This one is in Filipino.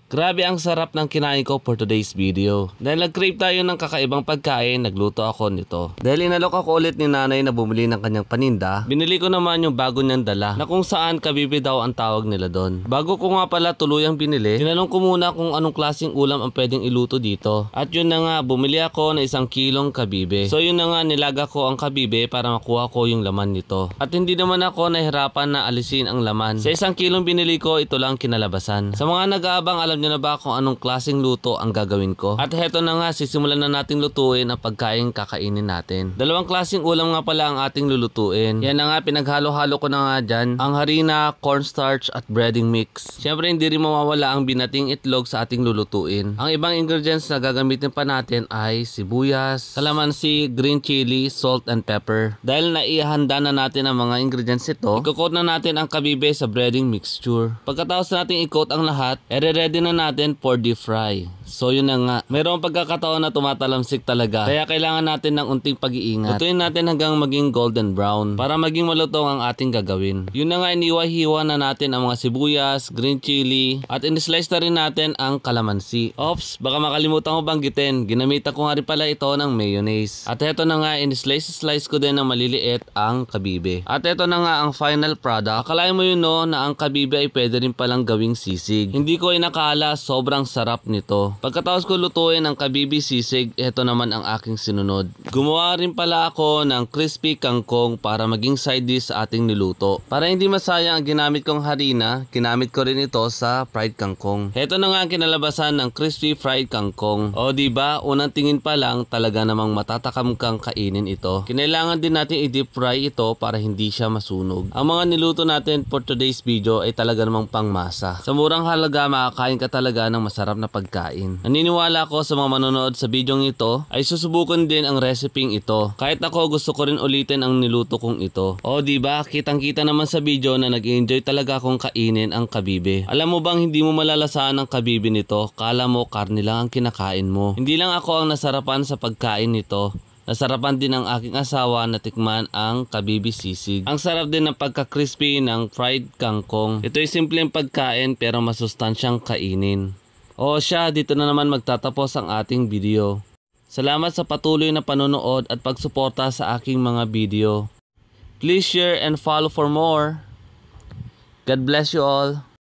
Grabe ang sarap ng kinain ko for today's video. Dahil nag-crave tayo ng kakaibang pagkain, nagluto ako nito. Dahil inalok ako ulit ni nanay na bumili ng kanyang paninda, binili ko naman yung bago niyang dala na kung saan kabibe daw ang tawag nila doon. Bago ko nga pala tuluyang binili, tinanong ko muna kung anong klaseng ulam ang pwedeng iluto dito. At yun na nga, bumili ako ng 1 kilong kabibe. So yun na nga, nilaga ko ang kabibe para makuha ko yung laman nito. At hindi naman ako nahirapan na alisin ang laman. Sa 1 kilong binili ko, ito lang kinalabasan. Sa mga nag-aabang, alam nyo na ba kung anong klaseng luto ang gagawin ko? At heto na nga, sisimulan na nating lutuin ang pagkain kakainin natin. 2 klaseng ulam nga pala ang ating lulutuin. Yan na nga, pinaghalo-halo ko na nga dyan ang harina, cornstarch at breading mix. Syempre hindi rin mawawala ang binating itlog sa ating lulutuin. Ang ibang ingredients na gagamitin pa natin ay sibuyas, kalamansi, green chili, salt and pepper. Dahil naihanda na natin ang mga ingredients ito, i-coat na natin ang kabibe sa breading mixture. Pagkatapos natin i-coat ang lahat, ere-ready na natin for deep fry. So yun na nga, mayroong pagkakataon na tumatalamsik talaga, kaya kailangan natin ng unting pag-iingat. Lutuin natin hanggang maging golden brown para maging malutong ang ating gagawin. Yun na nga, iniwa-hiwa na natin ang mga sibuyas, green chili, at in-slice na rin natin ang kalamansi. Oops, baka makalimutan ko banggitin, ginamitan ko nga rin pala ito ng mayonnaise. At eto na nga, in-slice ko din ng maliliit ang kabibe. At eto na nga ang final product. Akalain mo yun no, na ang kabibe ay pwede rin palang gawing sisig. Hindi ko inakala, sobrang sarap nito. Pagkatapos ko lutuin ang kabibe sisig, ito naman ang aking sinunod. Gumawa rin pala ako ng crispy kangkong para maging side dish sa ating niluto. Para hindi masayang ang ginamit kong harina, ginamit ko rin ito sa fried kangkong. Ito na nga ang kinalabasan ng crispy fried kangkong. O diba, unang tingin pa lang talaga namang matatakam kang kainin ito. Kinailangan din natin i-deep fry ito para hindi siya masunog. Ang mga niluto natin for today's video ay talaga namang pangmasa. Sa murang halaga, makakain ka talaga ng masarap na pagkain. Naniniwala ko sa mga manonood sa bidyong ito ay susubukan din ang reseping ito. Kahit ako, gusto ko rin ulitin ang niluto kong ito. O diba, kitang-kita naman sa video na nag-enjoy talaga akong kainin ang kabibe. Alam mo bang hindi mo malalasahan ang kabibe nito? Kala mo karne lang ang kinakain mo. Hindi lang ako ang nasarapan sa pagkain nito. Nasarapan din ang aking asawa na tikman ang kabibe sisig. Ang sarap din ng pagka-crispy ng fried kangkong. Ito ay simpleng pagkain pero masustansyang kainin. O siya, dito na naman magtatapos ang ating video. Salamat sa patuloy na panonood at pagsuporta sa aking mga video. Please share and follow for more. God bless you all.